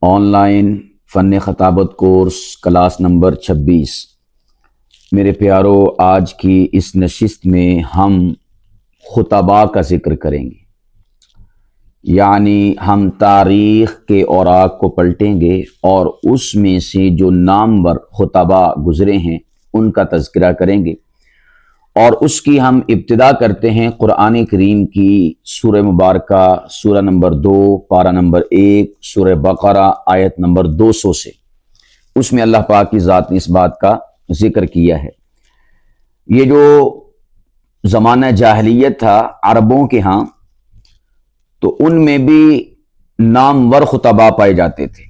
On line فن خطابت course class number 26۔ میرے پیارو، آج کی اس نشست میں ہم خطباء کا ذکر کریں گے، یعنی ہم تاریخ کے اوراق کو پلٹیں گے اور اس میں سے جو نامور خطباء گزرے ہیں ان کا تذکرہ کریں گے، اور اس کی ہم ابتدا کرتے ہیں قرآن کریم کی سورہ مبارکہ سورہ نمبر 2 پارہ نمبر 1 سورہ بقرہ آیت نمبر 200 سے۔ اس میں اللہ پاک کی ذات نے اس بات کا ذکر کیا ہے۔ یہ جو زمانہ جاہلیت تھا عربوں کے ہاں، تو ان میں بھی نامور خطباء پائے جاتے تھے،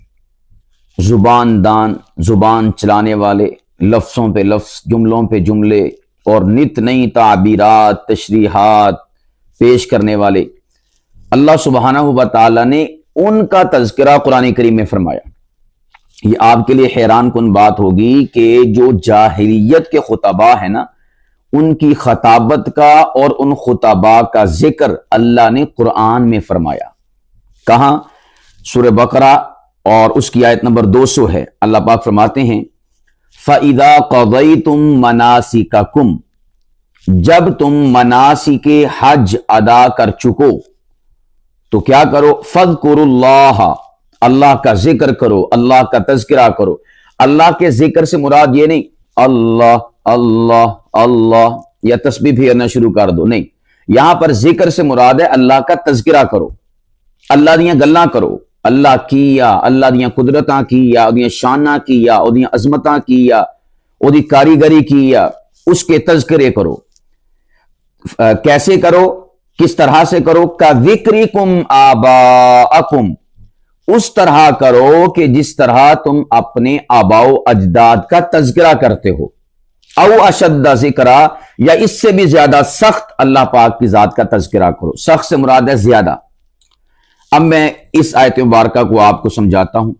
زبان دان، زبان چلانے والے، لفظوں پہ لفظ، جملوں پہ جملے اور نت نئی تعبیرات، تشریحات پیش کرنے والے۔ اللہ سبحانہ و تعالیٰ نے ان کا تذکرہ قرآن کریم میں فرمایا۔ یہ آپ کے لیے حیران کن بات ہوگی کہ جو جاہلیت کے خطباء ہیں نا، ان کی خطابت کا اور ان خطباء کا ذکر اللہ نے قرآن میں فرمایا۔ کہاں؟ سورہ بقرہ اور اس کی آیت نمبر 200 ہے۔ اللہ پاک فرماتے ہیں فَإِذَا قَضَيْتُم مَنَاسِكَكُمْ، جب تم مناسک حج ادا کر چکو تو کیا کرو؟ فَاذْكُرُوا اللَّهَ، اللہ کا ذکر کرو، اللہ کا تذکرہ کرو۔ اللہ کے ذکر سے مراد یہ نہیں اللہ اللہ اللہ یا تسبیح پھیرنا شروع کر دو، نہیں، یہاں پر ذکر سے مراد ہے اللہ کا تذکرہ کرو، اللہ دیاں گلاں کرو، اللہ کیا، اللہ دیاں قدرتاں کیا، او دیاں شاناں کیا، او دیاں عظمتاں کیا، او دی کاریگری کیا، اس کے تذکرے کرو۔ کیسے کرو؟ کس طرح سے کرو؟ کَذِکْرِکُمْ آباءکم، اس طرح کرو کہ جس طرح تم اپنے آباء و اجداد کا تذکرہ کرتے ہو، او اشد ذکرہ، یا اس سے بھی زیادہ سخت اللہ پاک کی ذات کا تذکرہ کرو۔ سخت سے مراد ہے زیادہ۔ اب میں اس آیت مبارکہ کو آپ کو سمجھاتا ہوں۔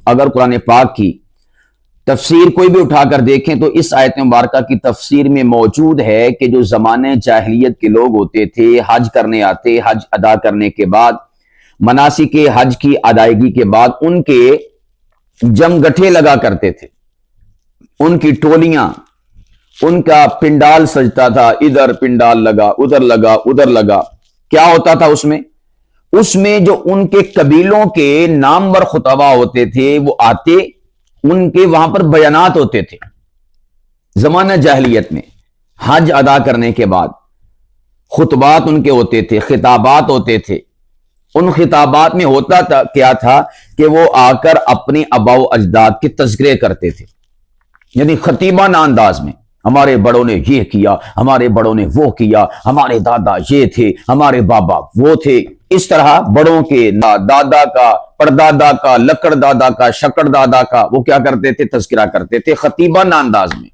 اگر قرآن پاک کی تفسیر کوئی بھی اٹھا کر دیکھیں تو اس آیت مبارکہ کی تفسیر میں موجود ہے کہ جو زمانے جاہلیت کے لوگ ہوتے تھے، حج کرنے آتے، حج ادا کرنے کے بعد، مناسک حج کی ادائیگی کے بعد ان کے جمگٹھے لگا کرتے تھے، ان کی ٹولیاں، ان کا پنڈال سجتا تھا، ادھر پنڈال لگا، ادھر لگا، ادھر لگا۔ کیا ہوتا تھا اس میں جو ان کے قبیلوں کے نامور خطباء ہوتے تھے وہ آتے، ان کے وہاں پر بیانات ہوتے تھے۔ زمانہ جاہلیت میں حج ادا کرنے کے بعد خطبات ان کے ہوتے تھے، خطابات ہوتے تھے۔ ان خطابات میں ہوتا تھا کیا تھا کہ وہ آ کر اپنے آباء و اجداد کے تذکرے کرتے تھے، یعنی خطیبانہ انداز میں، ہمارے بڑوں نے یہ کیا، ہمارے بڑوں نے وہ کیا، ہمارے دادا یہ تھے، ہمارے بابا وہ تھے۔ اس طرح بڑوں کے دادا کا، پردادا کا، لکڑ دادا کا، شکڑ دادا کا وہ کیا کرتے تھے؟ تذکرہ کرتے تھے خطیبانہ انداز میں۔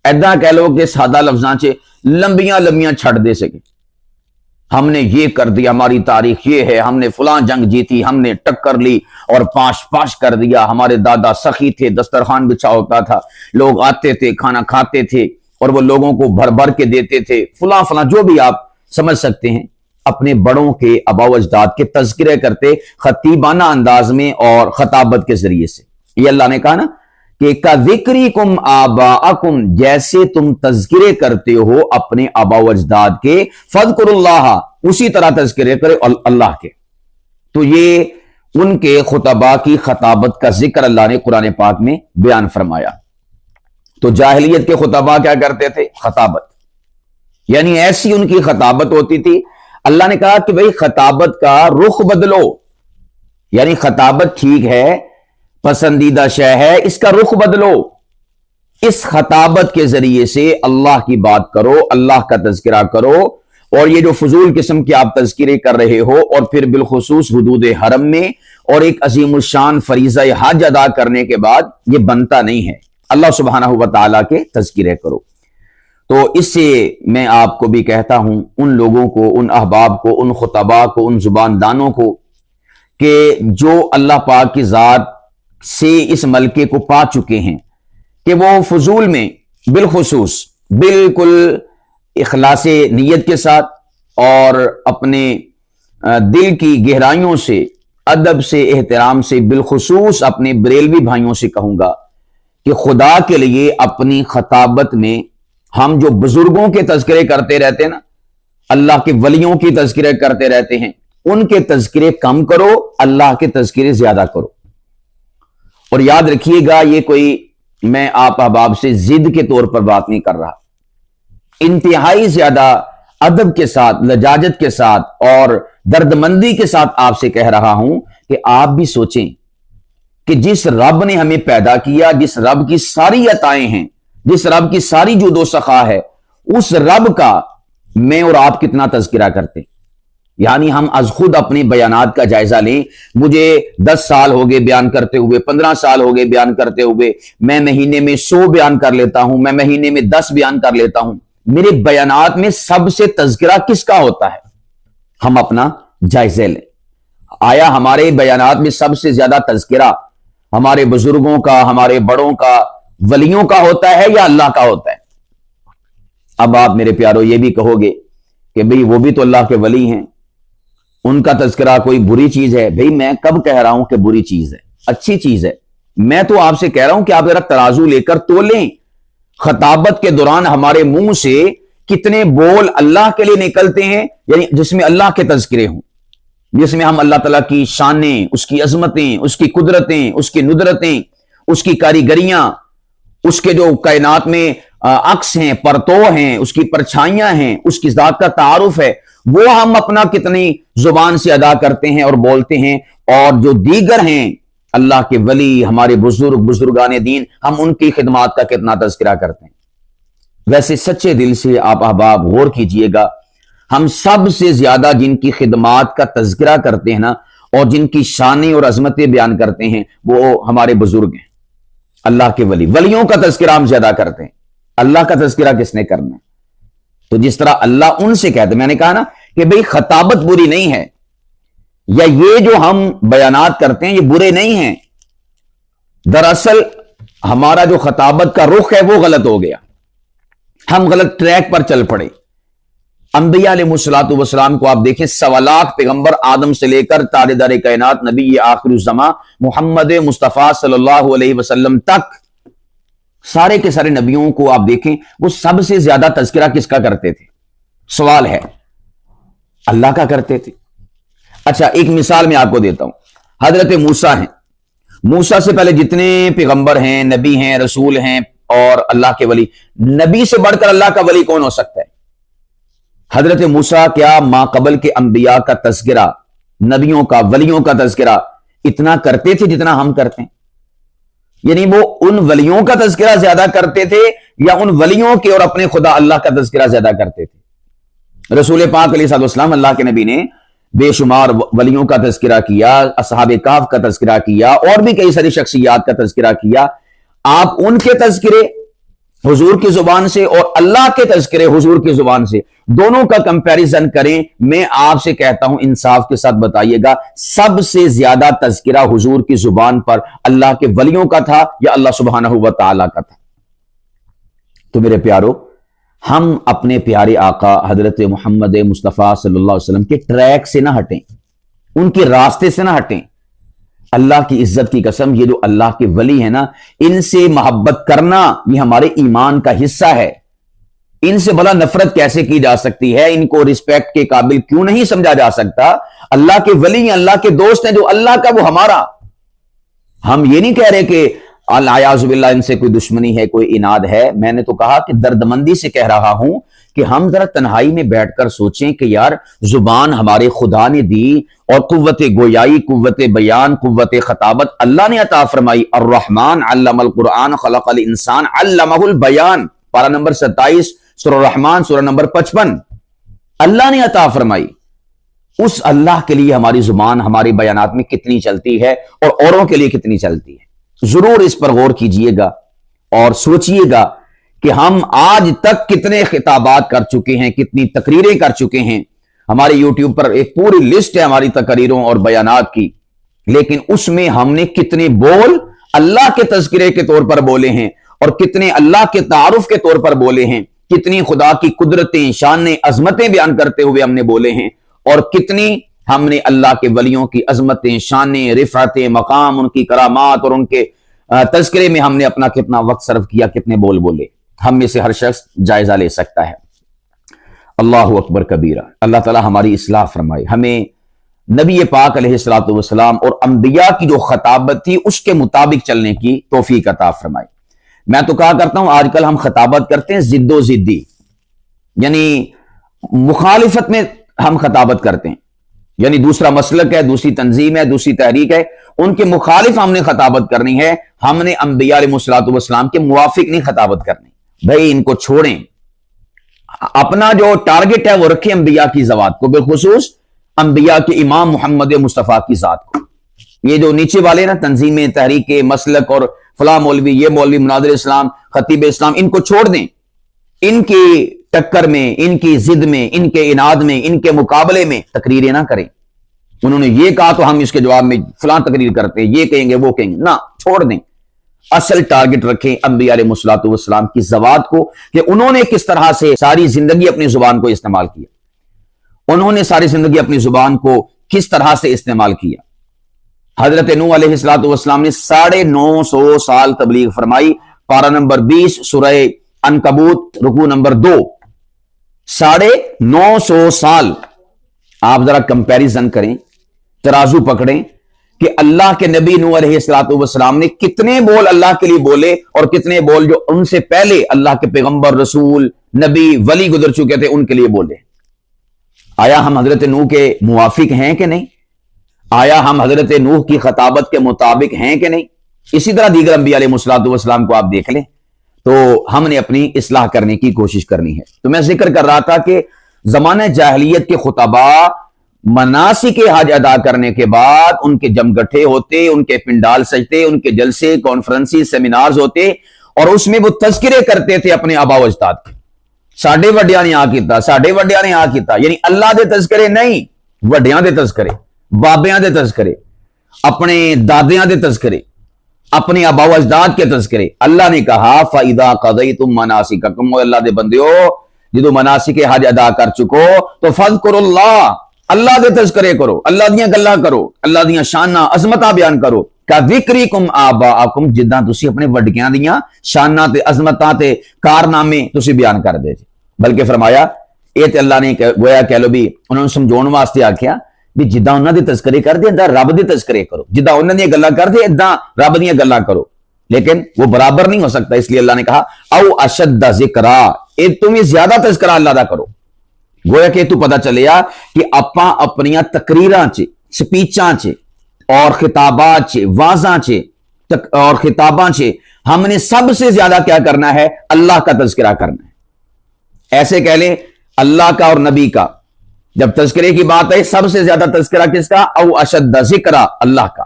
ایداں کہہ لو کہ سادہ لفظاں چ لمبیاں لمبیاں چھڑ دے سکے، ہم نے یہ کر دیا، ہماری تاریخ یہ ہے، ہم نے فلاں جنگ جیتی، ہم نے ٹکر لی اور پاش کر دیا، ہمارے دادا سخی تھے، دسترخوان بچھا ہوتا تھا، لوگ آتے تھے، کھانا کھاتے تھے اور وہ لوگوں کو بھر بھر کے دیتے تھے، فلاں فلاں جو بھی آپ سمجھ سکتے ہیں۔ اپنے بڑوں کے آباء و اجداد کے تذکرے کرتے خطیبانہ انداز میں اور خطابت کے ذریعے سے۔ یہ اللہ نے کہا نا کہ کَذِکْرِکُمْ آباءکم، جیسے تم تذکرے کرتے ہو اپنے آباء و اجداد کے، فَاذْكُرُوا اللَّهَ، اسی طرح تذکرے کرے اللہ کے۔ تو یہ ان کے خطباء کی خطابت کا ذکر اللہ نے قرآن پاک میں بیان فرمایا۔ تو جاہلیت کے خطباء کیا کرتے تھے؟ خطابت، یعنی ایسی ان کی خطابت ہوتی تھی۔ اللہ نے کہا کہ بھئی خطابت کا رخ بدلو، یعنی خطابت ٹھیک ہے، پسندیدہ شے ہے، اس کا رخ بدلو۔ اس خطابت کے ذریعے سے اللہ کی بات کرو، اللہ کا تذکرہ کرو، اور یہ جو فضول قسم کے آپ تذکرے کر رہے ہو، اور پھر بالخصوص حدود حرم میں اور ایک عظیم الشان فریضہ حج ادا کرنے کے بعد، یہ بنتا نہیں ہے۔ اللہ سبحانہ و تعالیٰ کے تذکرے کرو۔ تو اس سے میں آپ کو بھی کہتا ہوں، ان لوگوں کو، ان احباب کو، ان خطباء کو، ان زباندانوں کو کہ جو اللہ پاک کی ذات سے اس ملکے کو پا چکے ہیں، کہ وہ فضول میں بالخصوص بالکل اخلاص نیت کے ساتھ اور اپنے دل کی گہرائیوں سے ادب سے, احترام سے, بالخصوص اپنے بریلوی بھائیوں سے کہوں گا کہ خدا کے لیے اپنی خطابت میں ہم جو بزرگوں کے تذکرے کرتے رہتے ہیں نا, اللہ کے ولیوں کی تذکرے کرتے رہتے ہیں, ان کے تذکرے کم کرو, اللہ کے تذکرے زیادہ کرو. اور یاد رکھیے گا, یہ کوئی میں آپ احباب سے ضد کے طور پر بات نہیں کر رہا, انتہائی زیادہ ادب کے ساتھ, لجاجت کے ساتھ اور دردمندی کے ساتھ آپ سے کہہ رہا ہوں کہ آپ بھی سوچیں کہ جس رب نے ہمیں پیدا کیا, جس رب کی ساری عطائیں ہیں, جس رب کی ساری جود و سخا ہے, اس رب کا میں اور آپ کتنا تذکرہ کرتے. یعنی ہم از خود اپنے بیانات کا جائزہ لیں. مجھے 10 سال ہو گئے بیان کرتے ہوئے, 15 سال ہو گئے بیان کرتے ہوئے, میں مہینے میں 100 بیان کر لیتا ہوں, میں مہینے میں 10 بیان کر لیتا ہوں. میرے بیانات میں سب سے تذکرہ کس کا ہوتا ہے؟ ہم اپنا جائزہ لیں. آیا ہمارے بیانات میں سب سے زیادہ تذکرہ ہمارے بزرگوں کا, ہمارے بڑوں کا, ولیوں کا ہوتا ہے یا اللہ کا ہوتا ہے؟ اب آپ میرے پیارو یہ بھی کہو گے کہ بھئی وہ بھی تو اللہ کے ولی ہیں, ان کا تذکرہ کوئی بری چیز ہے. بھئی میں کب کہہ رہا ہوں کہ بری چیز ہے؟ اچھی چیز ہے. میں تو آپ سے کہہ رہا ہوں کہ آپ ذرا ترازو لے کر تولیں. خطابت کے دوران ہمارے منہ سے کتنے بول اللہ کے لیے نکلتے ہیں, یعنی جس میں اللہ کے تذکرے ہوں, جس میں ہم اللہ تعالیٰ کی شانیں, اس کی عظمتیں, اس کی قدرتیں, اس کی ندرتیں, اس کی کاریگریاں, اس کے جو کائنات میں عکس ہیں, پرتو ہیں, اس کی پرچھائیاں ہیں, اس کی ذات کا تعارف ہے, وہ ہم اپنا کتنی زبان سے ادا کرتے ہیں اور بولتے ہیں. اور جو دیگر ہیں اللہ کے ولی, ہمارے بزرگ, بزرگان دین, ہم ان کی خدمات کا کتنا تذکرہ کرتے ہیں. ویسے سچے دل سے آپ احباب غور کیجئے گا, ہم سب سے زیادہ جن کی خدمات کا تذکرہ کرتے ہیں نا, اور جن کی شانیں اور عظمتیں بیان کرتے ہیں, وہ ہمارے بزرگ ہیں, اللہ کے ولی. ولیوں کا تذکرہ ہم زیادہ کرتے ہیں, اللہ کا تذکرہ کس نے کرنا ہے؟ تو جس طرح اللہ ان سے کہتے, میں نے کہا نا کہ بھئی خطابت بری نہیں ہے, یا یہ جو ہم بیانات کرتے ہیں یہ برے نہیں ہیں. دراصل ہمارا جو خطابت کا رخ ہے وہ غلط ہو گیا, ہم غلط ٹریک پر چل پڑے. انبیاء علیہ الصلوۃ والسلام کو آپ دیکھیں, 1.25 لاکھ پیغمبر آدم سے لے کر تاجدار کائنات نبی آخر الزماں محمد مصطفیٰ صلی اللہ علیہ وسلم تک سارے کے سارے نبیوں کو آپ دیکھیں, وہ سب سے زیادہ تذکرہ کس کا کرتے تھے؟ سوال ہے, اللہ کا کرتے تھے. اچھا ایک مثال میں آپ کو دیتا ہوں. حضرت موسیٰ ہیں, موسیٰ سے پہلے جتنے پیغمبر ہیں, نبی ہیں, رسول ہیں اور اللہ کے ولی, نبی سے بڑھ کر اللہ کا ولی کون ہو سکتا ہے؟ حضرت موسیٰ کیا ماقبل کے انبیاء کا تذکرہ, نبیوں کا, ولیوں کا تذکرہ اتنا کرتے تھے جتنا ہم کرتے ہیں؟ یعنی وہ ان ولیوں کا تذکرہ زیادہ کرتے تھے یا ان ولیوں کے اور اپنے خدا اللہ کا تذکرہ زیادہ کرتے تھے؟ رسول پاک علیہ السلام, اللہ کے نبی نے بے شمار ولیوں کا تذکرہ کیا, اصحاب کہف کا تذکرہ کیا, اور بھی کئی ساری شخصیات کا تذکرہ کیا. آپ ان کے تذکرے حضور کی زبان سے اور اللہ کے تذکرے حضور کی زبان سے, دونوں کا کمپیریزن کریں. میں آپ سے کہتا ہوں, انصاف کے ساتھ بتائیے گا, سب سے زیادہ تذکرہ حضور کی زبان پر اللہ کے ولیوں کا تھا یا اللہ سبحانہ و تعالی کا تھا؟ تو میرے پیارو, ہم اپنے پیارے آقا حضرت محمد مصطفیٰ صلی اللہ علیہ وسلم کے ٹریک سے نہ ہٹیں, ان کے راستے سے نہ ہٹیں. اللہ کی عزت کی قسم, یہ جو اللہ کے ولی ہیں نا, ان سے محبت کرنا یہ ہمارے ایمان کا حصہ ہے. ان سے بھلا نفرت کیسے کی جا سکتی ہے؟ ان کو رسپیکٹ کے قابل کیوں نہیں سمجھا جا سکتا؟ اللہ کے ولی ہیں, اللہ کے دوست ہیں, جو اللہ کا وہ ہمارا. ہم یہ نہیں کہہ رہے کہ الیاذ باللہ ان سے کوئی دشمنی ہے, کوئی اناد ہے. میں نے تو کہا کہ دردمندی سے کہہ رہا ہوں کہ ہم ذرا تنہائی میں بیٹھ کر سوچیں کہ یار زبان ہمارے خدا نے دی, اور قوت گویائی, قوت بیان, قوت خطابت اللہ نے عطا فرمائی. الرحمن علم القرآن خلق الانسان علمہ البیان, پارہ نمبر 27 سورہ الرحمن, سورہ نمبر 55, اللہ نے عطا فرمائی. اس اللہ کے لیے ہماری زبان ہمارے بیانات میں کتنی چلتی ہے اور اوروں کے لیے کتنی چلتی ہے. ضرور اس پر غور کیجئے گا اور سوچئے گا کہ ہم آج تک کتنے خطابات کر چکے ہیں, کتنی تقریریں کر چکے ہیں. ہمارے یوٹیوب پر ایک پوری لسٹ ہے ہماری تقریروں اور بیانات کی, لیکن اس میں ہم نے کتنے بول اللہ کے تذکرے کے طور پر بولے ہیں, اور کتنے اللہ کے تعارف کے طور پر بولے ہیں, کتنی خدا کی قدرتیں, شانیں, عظمتیں بیان کرتے ہوئے ہم نے بولے ہیں, اور کتنی ہم نے اللہ کے ولیوں کی عظمتیں، شانیں، رفعتیں، مقام، ان کی کرامات اور ان کے تذکرے میں ہم نے اپنا کتنا وقت صرف کیا، کتنے بول بولے، ہم میں سے ہر شخص جائزہ لے سکتا ہے۔ اللہ اکبر کبیرہ۔ اللہ تعالی ہماری اصلاح فرمائے، ہمیں نبی پاک علیہ الصلوۃ والسلام اور انبیاء کی جو خطابت تھی اس کے مطابق چلنے کی توفیق عطا فرمائے۔ میں تو کہا کرتا ہوں آج کل ہم خطابت کرتے ہیں ضد و ضدی، یعنی مخالفت میں ہم خطابت کرتے ہیں، یعنی دوسرا مسلک ہے، دوسری تنظیم ہے، دوسری تحریک ہے، ان کے مخالف ہم نے خطابت کرنی ہے، ہم نے انبیاء علیہ الصلوۃ والسلام کے موافق نہیں خطابت کرنی۔ بھائی ان کو چھوڑیں، اپنا جو ٹارگٹ ہے وہ رکھیں انبیاء کی ذوات کو، بالخصوص انبیاء کے امام محمد مصطفیٰ کی ذات کو۔ یہ جو نیچے والے نا تنظیمیں، تحریک، مسلک اور فلاں مولوی، یہ مولوی، مناظر اسلام، خطیب اسلام، ان کو چھوڑ دیں، ان کی ٹکر میں، ان کی ضد میں، ان کے اناد میں، ان کے مقابلے میں تقریریں نہ کریں۔ انہوں نے یہ کہا تو ہم اس کے جواب میں فلاں تقریر کرتے ہیں، یہ کہیں گے وہ کہیں گے، نہ، چھوڑ دیں۔ اصل ٹارگٹ رکھیں انبیاء علیہ الصلوۃ والسلام کی ذوات کو، کہ انہوں نے کس طرح سے ساری زندگی اپنی زبان کو استعمال کیا، انہوں نے ساری زندگی اپنی زبان کو کس طرح سے استعمال کیا۔ حضرت نوح علیہ الصلوۃ والسلام نے 950 سال تبلیغ فرمائی، پارہ نمبر 20 سورہ عنکبوت رکوع نمبر 2، 950 سال۔ آپ ذرا کمپیریزن کریں، ترازو پکڑیں کہ اللہ کے نبی نوح علیہ الصلوۃ والسلام نے کتنے بول اللہ کے لیے بولے اور کتنے بول جو ان سے پہلے اللہ کے پیغمبر، رسول، نبی، ولی گزر چکے تھے ان کے لیے بولے۔ آیا ہم حضرت نوح کے موافق ہیں کہ نہیں؟ آیا ہم حضرت نوح کی خطابت کے مطابق ہیں کہ نہیں؟ اسی طرح دیگر انبیاء علیہ الصلوۃ والسلام کو آپ دیکھ لیں، تو ہم نے اپنی اصلاح کرنے کی کوشش کرنی ہے۔ تو میں ذکر کر رہا تھا کہ زمانہ جاہلیت کے خطباء مناسک حج ادا کرنے کے بعد ان کے جمگٹھے ہوتے، ان کے پنڈال سجتے، ان کے جلسے، کانفرنسی، سیمینارز ہوتے، اور اس میں وہ تذکرے کرتے تھے اپنے آبا و اجداد کے۔ ساڈے وڈیاں نے آ کیتا، ساڈے وڈیاں نے آ کیتا، یعنی اللہ دے تذکرے نہیں، وڈیاں دے تذکرے، بابیاں دے تذکرے، اپنے دادیاں دے تذکرے، اپنے آبا و اجداد کے تذکرے۔ اللہ نے کہا فَإِذَا قَضَيْتُم مَنَاسِكَكُمْ، اور اللہ دے بندیو جدو مناسک حج ادا کر چکو تو فَاذْكُرُوا اللَّهَ، اللہ دے تذکرے کرو، اللہ دیاں گلاں کرو، اللہ دیاں شاناں عظمتاں بیان کرو، کَذِکْرِکُمْ آبَاءَکُمْ، جداں تسی اپنے وڈکیاں دیاں شاناں تے عظمتاں تے کارنامے تسی بیان کر دے۔ بلکہ فرمایا اے تے اللہ نے گویا کہہ لو بھی انہوں نے سمجھون واسطے آکھیا بھی جداں انہاں دے تذکرے کر دے ادا رب دے تذکرے کرو، جداں انہاں دیاں گلاں کر دے ادا رب دیاں گلاں کرو، لیکن وہ برابر نہیں ہو سکتا، اس لیے اللہ نے کہا او اشد ذکرا، اے تمہیں زیادہ تذکرہ اللہ دا کرو۔ گویا کہ تو پتہ چلیا کہ اپاں اپنیاں تقریراں چ، سپیچاں چ اور خطابات چ، واعظاں چ اور خطاباں چ ہم نے سب سے زیادہ کیا کرنا ہے؟ اللہ کا تذکرہ کرنا ہے۔ ایسے کہہ لیں اللہ کا اور نبی کا، جب تذکرے کی بات ہے سب سے زیادہ تذکرہ کس کا؟ او اشد ذکرہ، اللہ کا۔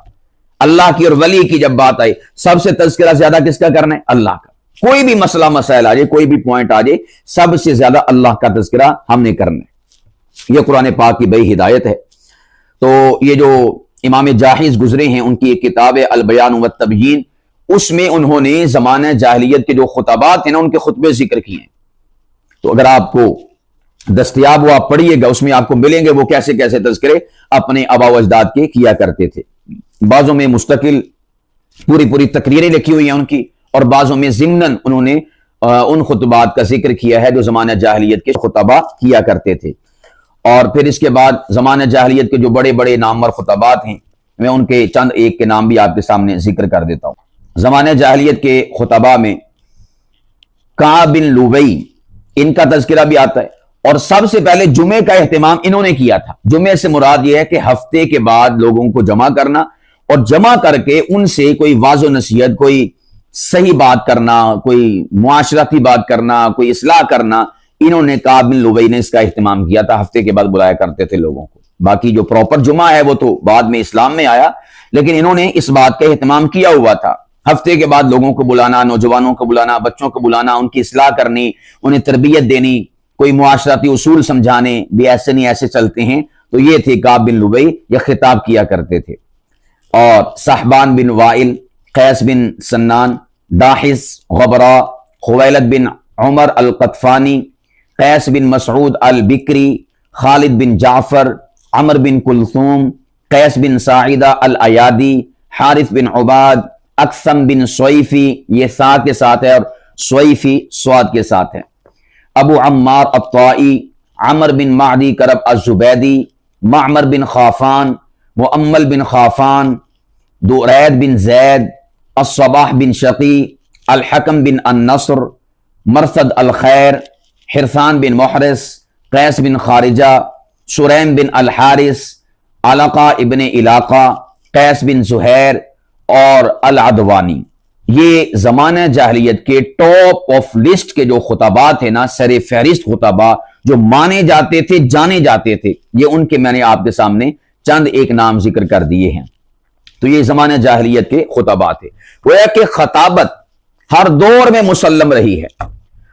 اللہ کی اور ولی کی جب بات آئی سب سے تذکرہ زیادہ کس کا کرنا ہے؟ اللہ کا۔ کوئی بھی مسئلہ مسائل آ جائے، کوئی بھی پوائنٹ آ جائے، سب سے زیادہ اللہ کا تذکرہ ہم نے کرنا ہے۔ یہ قرآن پاک کی بڑی ہدایت ہے۔ تو یہ جو امام جاحظ گزرے ہیں ان کی ایک کتاب ہے البیان والتبیین، اس میں انہوں نے زمانہ جاہلیت کے جو خطبات ہیں نا ان کے خطبے ذکر کیے ہیں۔ تو اگر آپ کو دستیاب ہو آپ پڑھیے گا، اس میں آپ کو ملیں گے وہ کیسے کیسے تذکرے اپنے آبا و اجداد کے کیا کرتے تھے۔ بعضوں میں مستقل پوری تقریریں لکھی ہوئی ہیں ان کی، اور بعضوں میں ضمناً انہوں نے ان خطبات کا ذکر کیا ہے جو زمانہ جاہلیت کے خطباء کیا کرتے تھے۔ اور پھر اس کے بعد زمانہ جاہلیت کے جو بڑے بڑے نامور خطبات ہیں، میں ان کے چند ایک کے نام بھی آپ کے سامنے ذکر کر دیتا ہوں۔ زمانہ جاہلیت کے خطباء میں کعب بن لبئی، ان کا تذکرہ بھی آتا ہے، اور سب سے پہلے جمعے کا اہتمام انہوں نے کیا تھا۔ جمعے سے مراد یہ ہے کہ ہفتے کے بعد لوگوں کو جمع کرنا اور جمع کر کے ان سے کوئی واضح نصیحت، کوئی صحیح بات کرنا، کوئی معاشرتی بات کرنا، کوئی اصلاح کرنا، انہوں نے کعب بن لبئی نے اس کا اہتمام کیا تھا۔ ہفتے کے بعد بلایا کرتے تھے لوگوں کو۔ باقی جو پراپر جمعہ ہے وہ تو بعد میں اسلام میں آیا، لیکن انہوں نے اس بات کا اہتمام کیا ہوا تھا، ہفتے کے بعد لوگوں کو بلانا، نوجوانوں کو بلانا، بچوں کو بلانا، ان کی اصلاح کرنی، انہیں تربیت دینی، کوئی معاشرتی اصول سمجھانے بھی ایسے نہیں ایسے چلتے ہیں۔ تو یہ تھے کعب بن لبئی، یہ خطاب کیا کرتے تھے۔ اور صحبان بن وائل، قیس بن سنان، داحس، غبرا، خویلد بن عمر القطفانی، قیس بن مسعود البکری، خالد بن جعفر، عمر بن کلثوم، قیس بن ساعدہ الایادی، حارث بن عباد، اکثم بن سویفی، یہ سا کے ساتھ ہے اور سویفی سواد کے ساتھ ہے، ابو عمار الطائی، عمر بن معدی کرب الزبیدی، معمر بن خافان، مؤمل بن خافان، درید بن زید، الصباح بن شقی، الحکم بن النصر، مرثد الخیر، حرثان بن محرس، قیس بن خارجہ، سریم بن الحارث، علقہ ابن علاقہ، قیس بن زہیر اور العدوانی۔ یہ زمانہ جاہلیت کے ٹاپ آف لسٹ کے جو خطبات ہیں نا، سر فہرست خطبہ جو مانے جاتے تھے، جانے جاتے تھے، یہ ان کے میں نے آپ کے سامنے چند ایک نام ذکر کر دیے ہیں۔ تو یہ زمانہ جاہلیت کے خطبات ہیں۔ گویا کہ خطابت ہر دور میں مسلم رہی ہے،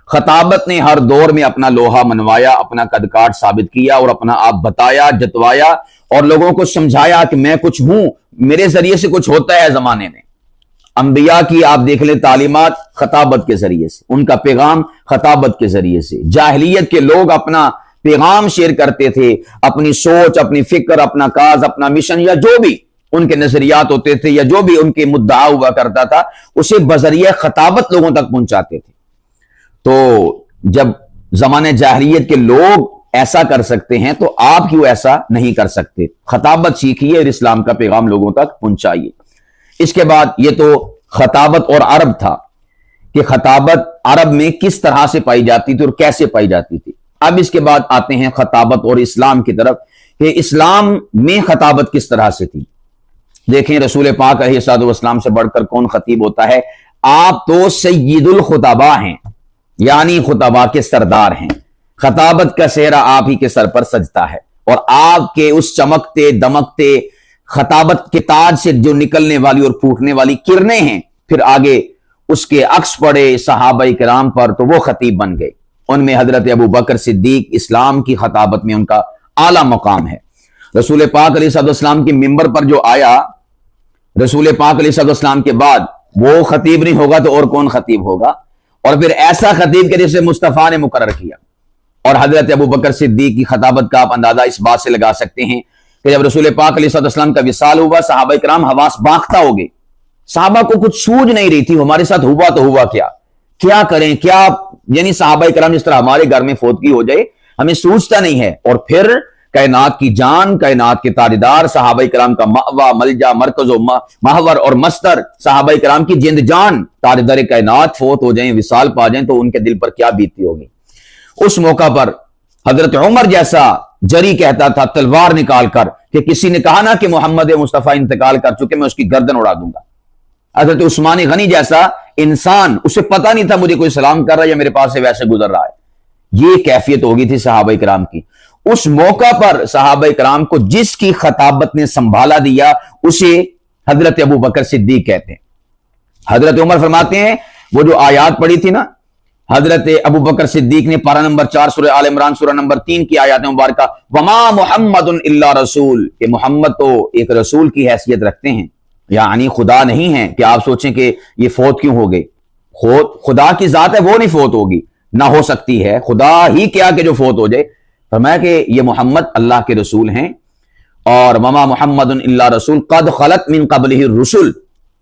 خطابت نے ہر دور میں اپنا لوہا منوایا، اپنا قد کاٹ ثابت کیا اور اپنا آپ بتایا، جتوایا اور لوگوں کو سمجھایا کہ میں کچھ ہوں، میرے ذریعے سے کچھ ہوتا ہے زمانے میں۔ انبیاء کی آپ دیکھ لیں تعلیمات خطابت کے ذریعے سے، ان کا پیغام خطابت کے ذریعے سے۔ جاہلیت کے لوگ اپنا پیغام شیئر کرتے تھے، اپنی سوچ، اپنی فکر، اپنا کاز، اپنا مشن یا جو بھی ان کے نظریات ہوتے تھے یا جو بھی ان کے مدعا ہوا کرتا تھا، اسے بذریعہ خطابت لوگوں تک پہنچاتے تھے۔ تو جب زمانہ جاہلیت کے لوگ ایسا کر سکتے ہیں تو آپ کیوں ایسا نہیں کر سکتے؟ خطابت سیکھیے اور اسلام کا پیغام لوگوں تک پہنچائیے۔ اس کے بعد یہ تو خطابت اور عرب تھا کہ خطابت عرب میں کس طرح سے پائی جاتی تھی اور کیسے پائی جاتی تھی۔ اب اس کے بعد آتے ہیں خطابت اور اسلام کی طرف کہ اسلام میں خطابت کس طرح سے تھی۔ دیکھیں رسول پاک علیہ الصلوۃ والسلام سے بڑھ کر کون خطیب ہوتا ہے؟ آپ تو سید الخطباء ہیں، یعنی خطباء کے سردار ہیں۔ خطابت کا سہرا آپ ہی کے سر پر سجتا ہے اور آپ کے اس چمکتے دمکتے خطابت کے تاج سے جو نکلنے والی اور پھوٹنے والی کرنیں ہیں، پھر آگے اس کے عکس پڑے صحابہ کرام پر تو وہ خطیب بن گئے۔ ان میں حضرت ابو بکر صدیق اسلام کی خطابت میں ان کا اعلیٰ مقام ہے۔ رسول پاک علیہ الصلوۃ والسلام کی ممبر پر جو آیا، رسول پاک علیہ الصلوۃ والسلام کے بعد وہ خطیب نہیں ہوگا تو اور کون خطیب ہوگا؟ اور پھر ایسا خطیب کہ جسے مصطفیٰ نے مقرر کیا۔ اور حضرت ابو بکر صدیق کی خطابت کا آپ اندازہ اس بات سے لگا سکتے ہیں کہ جب رسول پاک علیہ الصلوۃ والسلام کا وصال ہوا، صحابہ کرام حواس باختہ ہو گئے۔ صحابہ کو کچھ سوجھ نہیں رہی تھی ہمارے ساتھ ہوا تو ہوا کیا کریں، کیا یعنی صحابہ کرام جس طرح ہمارے گھر میں فوتگی ہو جائے ہمیں سوچتا نہیں ہے۔ اور پھر کائنات کی جان، کائنات کے تاجدار، صحابہ کرام کا مأویٰ، ملجا، مرکز و محور اور مستر، صحابہ کرام کی جند جان، تاجدار کائنات فوت ہو جائیں، وصال پا جائیں تو ان کے دل پر کیا بیتتی ہوگی۔ اس موقع پر حضرت عمر جیسا جری کہتا تھا تلوار نکال کر کہ کسی نے کہا نا کہ محمد مصطفیٰ انتقال کر چکے، میں اس کی گردن اڑا دوں گا۔ حضرت عثمان غنی جیسا انسان، اسے پتہ نہیں تھا مجھے کوئی سلام کر رہا ہے یا میرے پاس سے ویسے گزر رہا ہے۔ یہ کیفیت ہوگی تھی صحابہ کرام کی۔ اس موقع پر صحابہ کرام کو جس کی خطابت نے سنبھالا دیا اسے حضرت ابو بکر صدیق کہتے ہیں۔ حضرت عمر فرماتے ہیں وہ جو آیات پڑھی تھی نا حضرت ابو بکر صدیق نے، پارہ نمبر 4 سورہ آل عمران سورہ نمبر 3 کی آیات مبارکہ، وما محمد الا رسول، کہ محمد تو ایک رسول کی حیثیت رکھتے ہیں، یعنی خدا نہیں ہے کہ آپ سوچیں کہ یہ فوت کیوں ہو گئے۔ خدا کی ذات ہے، وہ نہیں فوت ہوگی، نہ ہو سکتی ہے، خدا ہی کیا کہ جو فوت ہو جائے۔ فرمایا کہ یہ محمد اللہ کے رسول ہیں، اور وما محمد الا رسول قد خلت من قبلہ الرسل،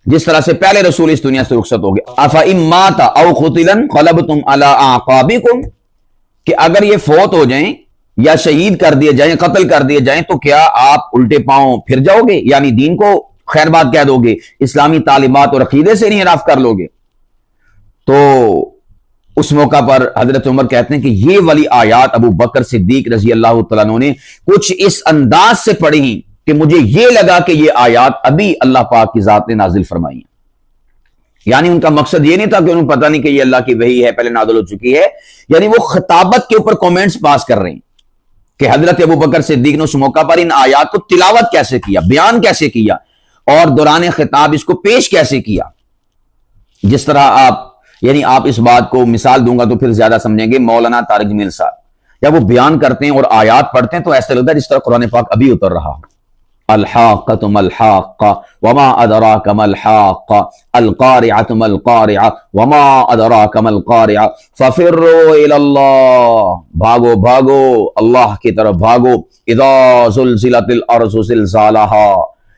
جس طرح سے پہلے رسول اس دنیا سے رخصت ہو گئے۔ افإن مات او قتل انقلبتم علی اعقابکم، کہ اگر یہ فوت ہو جائیں یا شہید کر دیے جائیں، قتل کر دیے جائیں تو کیا آپ الٹے پاؤں پھر جاؤ گے، یعنی دین کو خیر بات کہہ دو گے، اسلامی تعلیمات اور عقیدے سے انحراف کر لو گے؟ تو اس موقع پر حضرت عمر کہتے ہیں کہ یہ والی آیات ابو بکر صدیق رضی اللہ تعالیٰ عنہ نے کچھ اس انداز سے پڑھی کہ مجھے یہ لگا کہ یہ آیات ابھی اللہ پاک کی ذات نے نازل فرمائی ہیں۔ یعنی ان کا مقصد یہ نہیں تھا کہ انہوں پتہ نہیں کہ یہ اللہ کی وحی ہے، پہلے نازل ہو چکی ہے، یعنی وہ خطابت کے اوپر کومنٹس پاس کر رہے ہیں کہ حضرت ابو بکر صدیق نے اس موقع پر ان آیات کو تلاوت کیسے کیا، بیان کیسے کیا، اور دوران خطاب اس کو پیش کیسے کیا۔ جس طرح آپ اس بات کو مثال دوں گا تو پھر زیادہ سمجھیں گے۔ مولانا طارق جمیل صاحب جب وہ بیان کرتے ہیں اور آیات پڑھتے ہیں تو ایسا لگتا ہے جس طرح قرآن پاک ابھی اتر رہا ہو، الحاقۃ ملحاقہ وما ادراک ملحاقہ القارعۃ ملقارعہ وما ادراک ملقارعہ ففروا الی اللہ، بھاگو بھاگو اللہ کی طرف بھاگو، اذا زلزلت الارض زلزالہا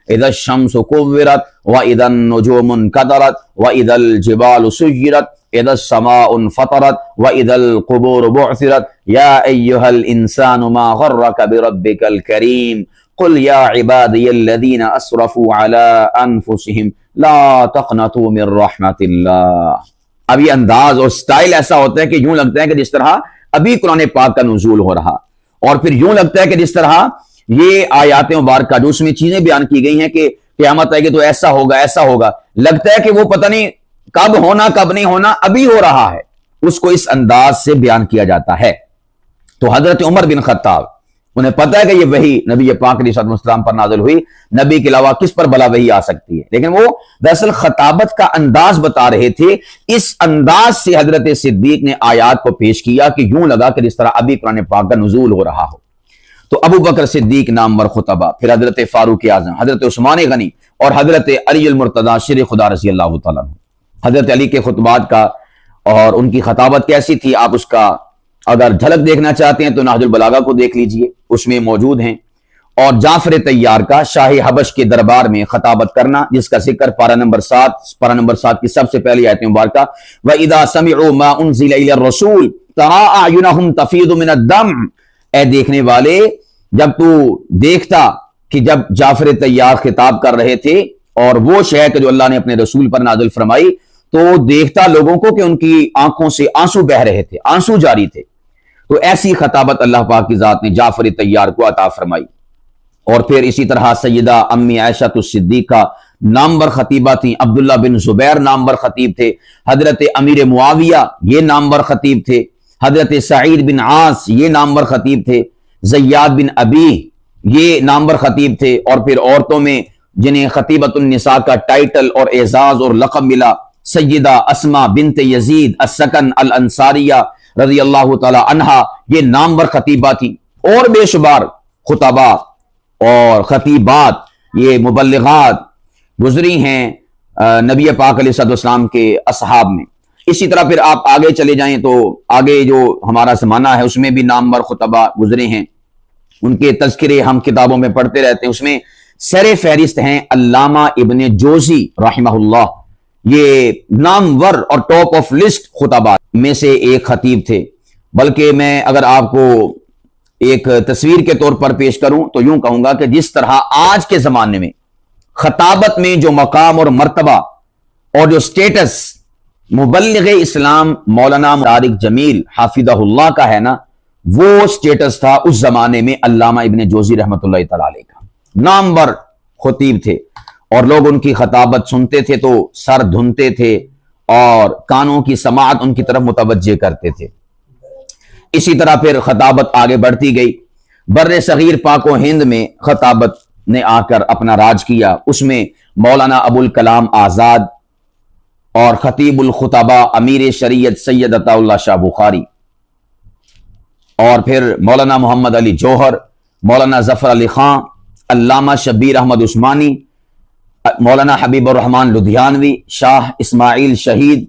اذا الشمس کورت واذا النجوم انکدرت واذا الجبال سیرت اذا السماء انفطرت واذا القبور بعثرت یا ایھا الانسان ما غرک بربک الکریم قل یا عبادی الذین اسرفوا علی انفسہم لا تقنطوا من رحمت اللہ۔ اب یہ انداز اور سٹائل ایسا ہوتا ہے کہ یوں لگتا ہے کہ جس طرح ابھی قرآن پاک کا نزول ہو رہا، اور پھر یوں لگتا ہے کہ جس طرح یہ آیات مبارکہ جو اس میں چیزیں بیان کی گئی ہیں کہ قیامت آئے گی تو ایسا ہوگا ایسا ہوگا، لگتا ہے کہ وہ پتہ نہیں کب ہونا کب نہیں ہونا، ابھی ہو رہا ہے، اس کو اس انداز سے بیان کیا جاتا ہے۔ تو حضرت عمر بن خطاب، انہیں پتہ ہے کہ یہ وحی نبی پاک علیہ السلام پر نازل ہوئی، نبی کے علاوہ کس پر بلا وحی آ سکتی ہے، لیکن وہ دراصل خطابت کا انداز بتا رہے تھے۔ اس انداز سے حضرت صدیق نے آیات کو پیش کیا کہ یوں لگا کہ جس طرح ابھی قرآن پاک کا نزول ہو رہا ہو۔ تو ابو بکر صدیق نامور خطبہ، پھر حضرت فاروق اعظم، حضرت عثمان غنی اور حضرت علی المرتضی شیر خدا رضی اللہ تعالیٰ عنہ۔ حضرت علی کے خطبات کا اور ان کی خطابت کیسی تھی، آپ اس کا اگر جھلک دیکھنا چاہتے ہیں تو نہج البلاغہ کو دیکھ لیجئے، اس میں موجود ہیں۔ اور جعفر طیار کا شاہ حبش کے دربار میں خطابت کرنا، جس کا ذکر پارہ نمبر 7 کی سب سے پہلی آیت مبارکہ وَإِذَا سَمِعُوا مَا أُنزِلَ إِلَى الرَّسُولِ تَرَىٰ أَعْيُنَهُمْ تَفِيضُ مِنَ الدَّمْعِ، اے دیکھنے والے جب تو دیکھتا کہ جب جعفر طیار خطاب کر رہے تھے اور وہ شے کہ جو اللہ نے اپنے رسول پر نازل فرمائی، تو دیکھتا لوگوں کو کہ ان کی آنکھوں سے آنسو بہ رہے تھے، آنسو جاری تھے۔ تو ایسی خطابت اللہ پاک کی ذات نے جعفر طیار کو عطا فرمائی۔ اور پھر اسی طرح سیدہ امی عائشہ الصدیقہ نامور خطیبہ تھیں، عبداللہ بن زبیر نامور خطیب تھے، حضرت امیر معاویہ یہ نامور خطیب تھے، حضرت سعید بن عاص یہ نامور خطیب تھے، زیاد بن ابی یہ نامور خطیب تھے۔ اور پھر عورتوں میں جنہیں خطیبۃ النساء کا ٹائٹل اور اعزاز اور لقب ملا، سیدہ اسماء بنت یزید السکن الانصاریہ رضی اللہ تعالی عنہا یہ نامور خطیبہ تھی۔ اور بے شمار خطبہ اور خطیبات، یہ مبلغات گزری ہیں نبی پاک علیہ السلام کے اصحاب میں۔ اسی طرح پھر آپ آگے چلے جائیں تو آگے جو ہمارا زمانہ ہے اس میں بھی نامور خطبہ گزرے ہیں، ان کے تذکرے ہم کتابوں میں پڑھتے رہتے ہیں۔ اس میں سر فہرست ہیں علامہ ابن جوزی رحمہ اللہ، یہ نامور اور ٹاپ آف لسٹ خطبہ میں سے ایک خطیب تھے۔ بلکہ میں اگر آپ کو ایک تصویر کے طور پر پیش کروں تو یوں کہوں گا کہ جس طرح آج کے زمانے میں خطابت میں جو مقام اور مرتبہ اور جو سٹیٹس مبلغ اسلام مولانا طارق جمیل حافظہ اللہ کا ہے نا، وہ سٹیٹس تھا اس زمانے میں علامہ ابن جوزی رحمۃ اللہ تعالی علیہ کا۔ نامور خطیب تھے اور لوگ ان کی خطابت سنتے تھے تو سر دھنتے تھے اور کانوں کی سماعت ان کی طرف متوجہ کرتے تھے۔ اسی طرح پھر خطابت آگے بڑھتی گئی، بر صغیر پاک و ہند میں خطابت نے آ کر اپنا راج کیا۔ اس میں مولانا ابو الکلام آزاد اور خطیب الخطبہ امیر شریعت سید عطا اللہ شاہ بخاری، اور پھر مولانا محمد علی جوہر، مولانا ظفر علی خان، علامہ شبیر احمد عثمانی، مولانا حبیب الرحمن لدھیانوی، شاہ اسماعیل شہید،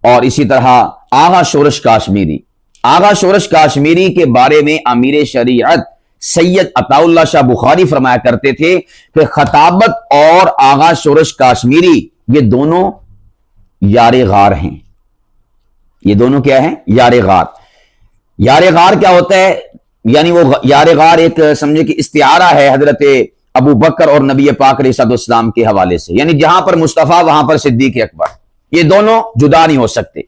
اور اسی طرح آغا شورش کاشمیری۔ آغا شورش کاشمیری کے بارے میں امیر شریعت سید عطا اللہ شاہ بخاری فرمایا کرتے تھے کہ خطابت اور آغا شورش کاشمیری یہ دونوں یار غار ہیں۔ یہ دونوں کیا ہیں؟ یار غار۔ یار غار کیا ہوتا ہے؟ یعنی وہ یار غار ایک سمجھے کہ استعارہ ہے حضرت ابو بکر اور نبی پاک علیہ السلام کے حوالے سے، یعنی جہاں پر مصطفیٰ وہاں پر صدیق اکبر، یہ دونوں جدا نہیں ہو سکتے،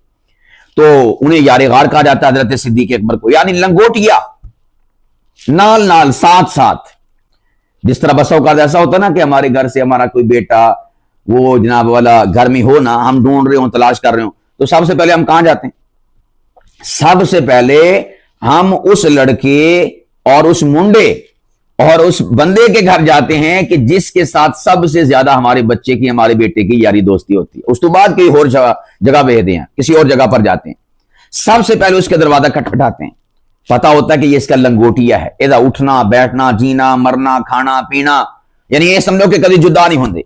تو انہیں یار غار کہا جاتا ہے حضرت صدیق اکبر کو، یعنی لنگوٹیا نال نال ساتھ ساتھ۔ جس طرح بسوں کا ایسا ہوتا نا کہ ہمارے گھر سے ہمارا کوئی بیٹا وہ جناب والا گھر میں ہو نا، ہم ڈھونڈ رہے ہوں، تلاش کر رہے ہوں، تو سب سے پہلے ہم کہاں جاتے ہیں؟ سب سے پہلے ہم اس لڑکے اور اس منڈے اور اس بندے کے گھر جاتے ہیں کہ جس کے ساتھ سب سے زیادہ ہمارے بچے کی، ہمارے بیٹے کی یاری دوستی ہوتی ہے۔ اس تو بعد کئی اور جگہ بھیجتے ہیں، کسی اور جگہ پر جاتے ہیں، سب سے پہلے اس کے دروازہ کھٹکھٹاتے ہیں۔ پتا ہوتا ہے کہ یہ اس کا لنگوٹیا ہے، ادھر اٹھنا بیٹھنا جینا مرنا کھانا پینا یعنی یہ سمجھو کہ کبھی جدا نہیں ہوندے.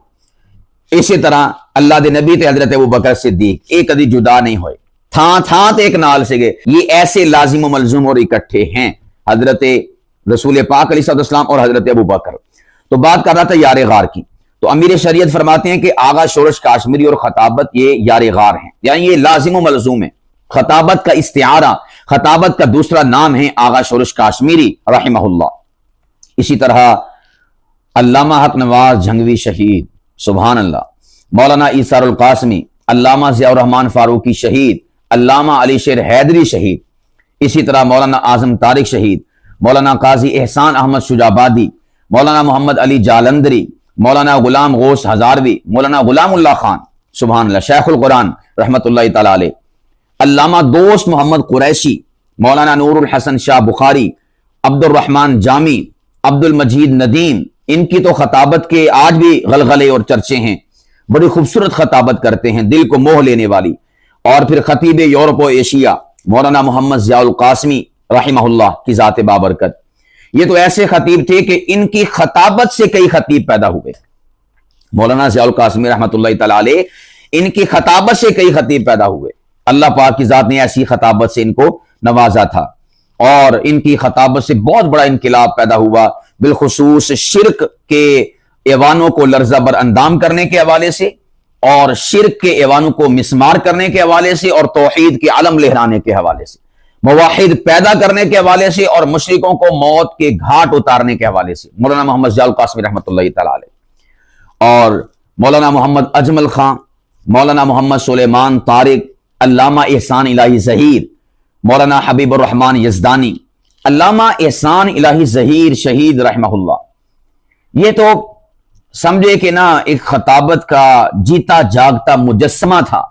اسی طرح اللہ دے نبی تے حضرت ابوبکر صدیق یہ کبھی جدا نہیں ہوئے, تھان تھان تے ایک نال سے گئے. یہ ایسے لازم و ملزوم اور اکٹھے ہیں حضرت رسول پاک علیہ السلام اور حضرت ابوبکر. تو بات کر رہا تھا یار غار کی, تو امیر شریعت فرماتے ہیں کہ آغا شورش کاشمیری اور خطابت یہ یار غار ہیں, یعنی یہ لازم و ملزوم ہے. خطابت کا استعارہ, خطابت کا دوسرا نام ہے آغا شورش کاشمیری رحمہ اللہ. اسی طرح علامہ حق نواز جھنگوی شہید, سبحان اللہ. مولانا ایثار القاسمی, علامہ ضیاء الرحمن فاروقی شہید, علامہ علی شیر حیدری شہید. اسی طرح مولانا اعظم طارق شہید, مولانا قاضی احسان احمد شجابادی, مولانا محمد علی جالندری, مولانا غلام غوث ہزاروی, مولانا غلام اللہ خان, سبحان اللہ, شیخ القرآن رحمت اللہ تعالی علیہ, علامہ دوست محمد قریشی, مولانا نور الحسن شاہ بخاری, عبد الرحمن جامی, عبد المجید ندیم. ان کی تو خطابت کے آج بھی غلغلے اور چرچے ہیں, بڑی خوبصورت خطابت کرتے ہیں, دل کو موہ لینے والی. اور پھر خطیب یورپ و ایشیا مولانا محمد ضیاء القاسمی رحمہ اللہ کی ذات بابرکت. یہ تو ایسے خطیب تھے کہ ان کی خطابت سے کئی خطیب پیدا ہوئے. مولانا ضیاء القاسمی رحمۃ اللہ تعالی علیہ, ان کی خطابت سے کئی خطیب پیدا ہوئے. اللہ پاک کی ذات نے ایسی خطابت سے ان کو نوازا تھا, اور ان کی خطابت سے بہت بڑا انقلاب پیدا ہوا, بالخصوص شرک کے ایوانوں کو لرزہ بر اندام کرنے کے حوالے سے, اور شرک کے ایوانوں کو مسمار کرنے کے حوالے سے, اور توحید کے علم لہرانے کے حوالے سے, موحد پیدا کرنے کے حوالے سے, اور مشرکوں کو موت کے گھاٹ اتارنے کے حوالے سے. مولانا محمد ضیاء القاسمی رحمۃ اللہ تعالی علیہ, اور مولانا محمد اجمل خان, مولانا محمد سلیمان طارق, علامہ احسان الہی ظہیر, مولانا حبیب الرحمن یزدانی, علامہ احسان الہی ظہیر شہید رحمہ اللہ. یہ تو سمجھے کہ نا ایک خطابت کا جیتا جاگتا مجسمہ تھا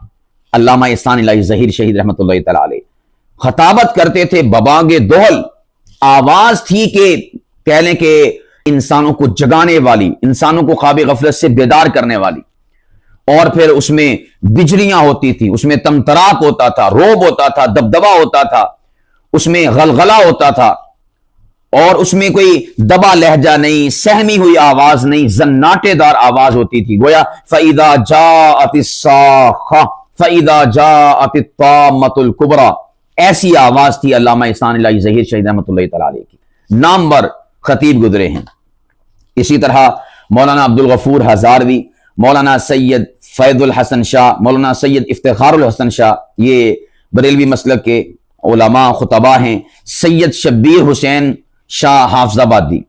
علامہ احسان الہی ظہیر شہید رحمۃ اللہ تعالی علیہ. خطابت کرتے تھے ببانگ دوہل, آواز تھی کہ کہہ لیں کہ انسانوں کو جگانے والی, انسانوں کو خواب غفلت سے بیدار کرنے والی. اور پھر اس میں بجلیاں ہوتی تھی, اس میں تمتراک ہوتا تھا, روب ہوتا تھا, دبدبا ہوتا تھا, اس میں غلغلہ ہوتا تھا, اور اس میں کوئی دبا لہجہ نہیں, سہمی ہوئی آواز نہیں, زناٹے دار آواز ہوتی تھی. گویا فَإِذَا جَاءَتِ الصَّاخَّةُ فَإِذَا جَاءَتِ الطَّامَّةُ الْكُبْرَى, ایسی آواز تھی علامہ احسان الہی ظہیر شہید رحمۃ اللہ تعالی علیہ کی. نامور خطیب گزرے ہیں. اسی طرح مولانا عبد الغفور ہزاروی, مولانا سید فیض الحسن شاہ, مولانا سید افتخار الحسن شاہ, یہ بریلوی مسلک کے علماء خطبہ ہیں. سید شبیر حسین شاہ حافظ آبادی.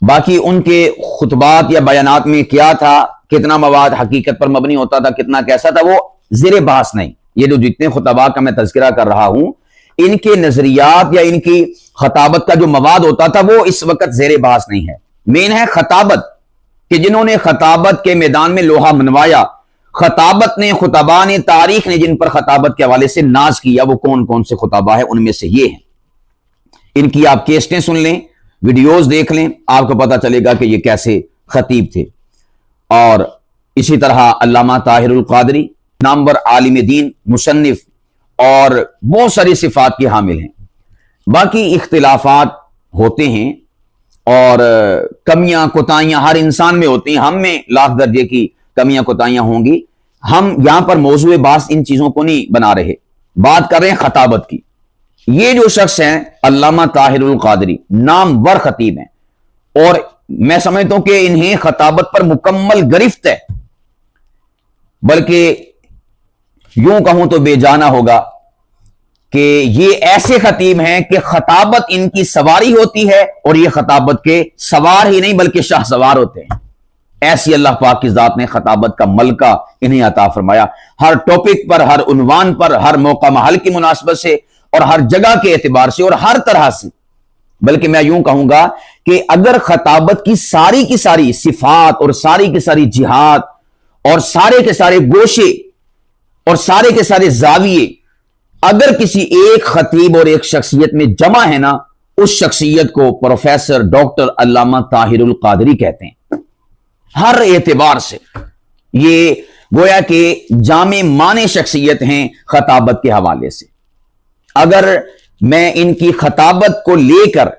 باقی ان کے خطبات یا بیانات میں کیا تھا, کتنا مواد حقیقت پر مبنی ہوتا تھا, کتنا کیسا تھا, وہ زیر بحث نہیں. یہ جو جتنے خطبات کا میں تذکرہ کر رہا ہوں, ان کے نظریات یا ان کی خطابت کا جو مواد ہوتا تھا وہ اس وقت زیر بحث نہیں ہے. مین ہے خطابت, کہ جنہوں نے خطابت کے میدان میں لوہا منوایا, خطابت نے, خطباء نے, تاریخ نے جن پر خطابت کے حوالے سے ناز کیا, وہ کون کون سے خطباء ہیں, ان میں سے یہ ہیں. ان کی آپ کیسٹیں سن لیں, ویڈیوز دیکھ لیں, آپ کو پتا چلے گا کہ یہ کیسے خطیب تھے. اور اسی طرح علامہ طاہر القادری, نامور عالم دین, مصنف, اور بہت ساری صفات کے حامل ہیں. باقی اختلافات ہوتے ہیں اور کمیاں کوتاہیاں ہر انسان میں ہوتی ہیں, ہم میں لاکھ درجے کی کمیاں کوتاہیاں ہوں گی. ہم یہاں پر موضوع بحث ان چیزوں کو نہیں بنا رہے, بات کر رہے ہیں خطابت کی. یہ جو شخص ہیں علامہ طاہر القادری, نامور خطیب ہیں, اور میں سمجھتا ہوں کہ انہیں خطابت پر مکمل گرفت ہے, بلکہ یوں کہوں تو بے جانا ہوگا کہ یہ ایسے خطیب ہیں کہ خطابت ان کی سواری ہوتی ہے, اور یہ خطابت کے سوار ہی نہیں بلکہ شاہ سوار ہوتے ہیں. ایسی اللہ پاک کی ذات نے خطابت کا ملکہ انہیں عطا فرمایا. ہر ٹاپک پر, ہر عنوان پر, ہر موقع محل کی مناسبت سے, اور ہر جگہ کے اعتبار سے, اور ہر طرح سے. بلکہ میں یوں کہوں گا کہ اگر خطابت کی ساری صفات, اور ساری کی ساری جہات, اور سارے کے سارے گوشے, اور سارے کے سارے زاویے اگر کسی ایک خطیب اور ایک شخصیت میں جمع ہے نا, اس شخصیت کو پروفیسر ڈاکٹر علامہ طاہر القادری کہتے ہیں. ہر اعتبار سے یہ گویا کہ جامع معنی شخصیت ہیں خطابت کے حوالے سے. اگر میں ان کی خطابت کو لے کر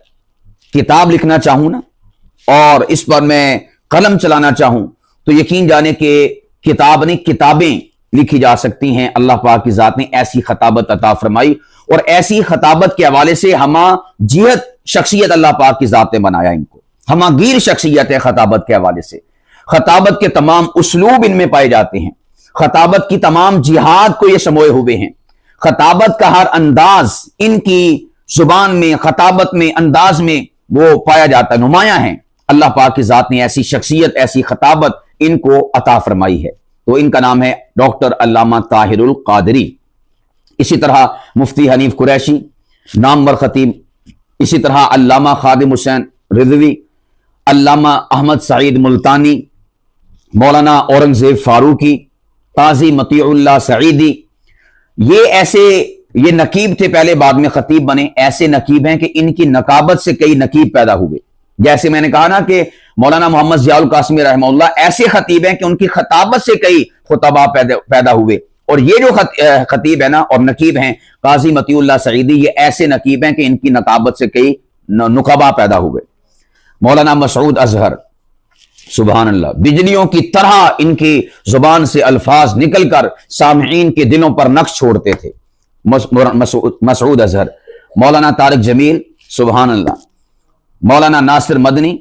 کتاب لکھنا چاہوں نا, اور اس پر میں قلم چلانا چاہوں تو یقین جانے کہ کتابیں لکھی جا سکتی ہیں۔ اللہ پاک کی ذات نے ایسی خطابت عطا فرمائی، اور ایسی خطابت کے حوالے سے ہما جہت شخصیت اللہ پاک کی ذات نے بنایا ان کو، ہما گیر شخصیت ہے خطابت کے حوالے سے۔ خطابت کے تمام اسلوب ان میں پائے جاتے ہیں، خطابت کی تمام جہاد کو یہ سموئے ہوئے ہیں، خطابت کا ہر انداز ان کی زبان میں، خطابت میں، انداز میں وہ پایا جاتا ہے، نمایاں ہیں۔ اللہ پاک کی ذات نے ایسی شخصیت، ایسی خطابت ان کو عطا فرمائی ہے۔ تو ان کا نام ہے ڈاکٹر علامہ طاہر القادری۔ اسی طرح مفتی حنیف قریشی نامور خطیب، اسی طرح علامہ خادم حسین رضوی، علامہ احمد سعید ملتانی، مولانا اورنگزیب فاروقی، قاضی مطیع اللہ سعیدی، یہ نقیب تھے پہلے، بعد میں خطیب بنے۔ ایسے نقیب ہیں کہ ان کی نقابت سے کئی نقیب پیدا ہوئے۔ جیسے میں نے کہا نا کہ مولانا محمد ضیاء القاسمی رحمہ اللہ ایسے خطیب ہیں کہ ان کی خطابت سے کئی خطباء پیدا ہوئے، اور یہ جو خطیب ہے نا اور نقیب ہیں قاضی مطیع اللہ سعیدی، یہ ایسے نقیب ہیں کہ ان کی نقابت سے کئی نقباء پیدا ہوئے۔ مولانا مسعود اظہر، سبحان اللہ، بجلیوں کی طرح ان کی زبان سے الفاظ نکل کر سامعین کے دلوں پر نقش چھوڑتے تھے۔ مسعود اظہر، مولانا طارق جمیل، سبحان اللہ، مولانا ناصر مدنی،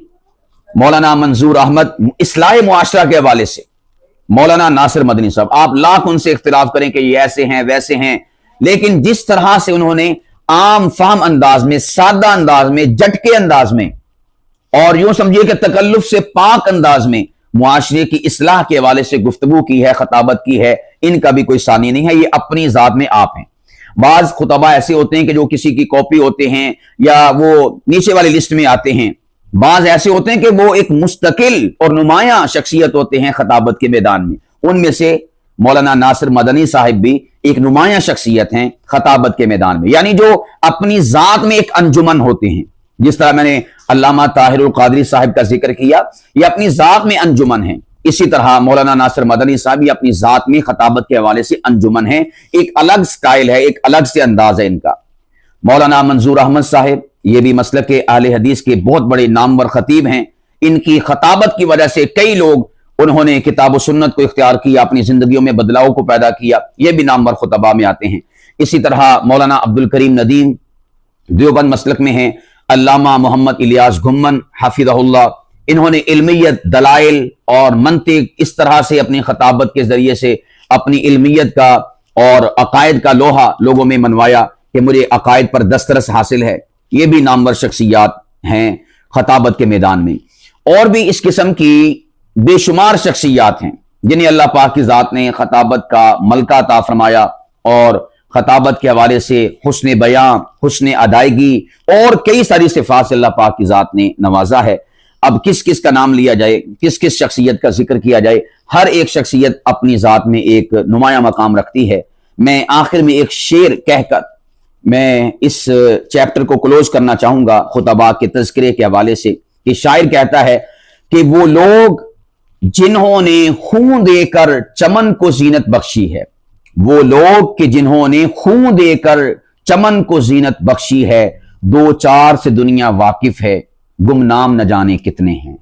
مولانا منظور احمد، اصلاح معاشرہ کے حوالے سے مولانا ناصر مدنی صاحب، آپ لاکھ ان سے اختلاف کریں کہ یہ ایسے ہیں ویسے ہیں، لیکن جس طرح سے انہوں نے عام فہم انداز میں، سادہ انداز میں، جھٹکے انداز میں، اور یوں سمجھیے کہ تکلف سے پاک انداز میں معاشرے کی اصلاح کے حوالے سے گفتگو کی ہے، خطابت کی ہے، ان کا بھی کوئی ثانی نہیں ہے، یہ اپنی ذات میں آپ ہیں۔ بعض خطباء ایسے ہوتے ہیں کہ جو کسی کی کاپی ہوتے ہیں یا وہ نیچے والی لسٹ میں آتے ہیں، بعض ایسے ہوتے ہیں کہ وہ ایک مستقل اور نمایاں شخصیت ہوتے ہیں خطابت کے میدان میں۔ ان میں سے مولانا ناصر مدنی صاحب بھی ایک نمایاں شخصیت ہیں خطابت کے میدان میں، یعنی جو اپنی ذات میں ایک انجمن ہوتے ہیں۔ جس طرح میں نے علامہ طاہر القادری صاحب کا ذکر کیا، یہ اپنی ذات میں انجمن ہیں، اسی طرح مولانا ناصر مدنی صاحب یہ اپنی ذات میں خطابت کے حوالے سے انجمن ہیں، ایک الگ سٹائل ہے، ایک الگ سے انداز ہے ان کا۔ مولانا منظور احمد صاحب، یہ بھی مسلک کے اہل حدیث کے بہت بڑے نامور خطیب ہیں، ان کی خطابت کی وجہ سے کئی لوگ انہوں نے کتاب و سنت کو اختیار کیا، اپنی زندگیوں میں بدلاؤ کو پیدا کیا، یہ بھی نامور خطباء میں آتے ہیں۔ اسی طرح مولانا عبد الکریم ندیم دیوبند مسلک میں ہیں، علامہ محمد الیاس گھمن حفظہ اللہ، انہوں نے علمیت، دلائل اور منطق اس طرح سے اپنی خطابت کے ذریعے سے اپنی علمیت کا اور عقائد کا لوہا لوگوں میں منوایا کہ مجھے عقائد پر دسترس حاصل ہے۔ یہ بھی نامور شخصیات ہیں خطابت کے میدان میں۔ اور بھی اس قسم کی بے شمار شخصیات ہیں جنہیں اللہ پاک کی ذات نے خطابت کا ملکہ عطا فرمایا، اور خطابت کے حوالے سے حسن بیاں، حسن ادائیگی اور کئی ساری صفات سے اللہ پاک کی ذات نے نوازا ہے۔ اب کس کس کا نام لیا جائے، کس کس شخصیت کا ذکر کیا جائے، ہر ایک شخصیت اپنی ذات میں ایک نمایاں مقام رکھتی ہے۔ میں آخر میں ایک شعر کہہ کر میں اس چیپٹر کو کلوز کرنا چاہوں گا خطباء کے تذکرے کے حوالے سے، کہ شاعر کہتا ہے کہ وہ لوگ جنہوں نے خون دے کر چمن کو زینت بخشی ہے، وہ لوگ کہ جنہوں نے خون دے کر چمن کو زینت بخشی ہے، دو چار سے دنیا واقف ہے، گمنام نہ جانے کتنے ہیں۔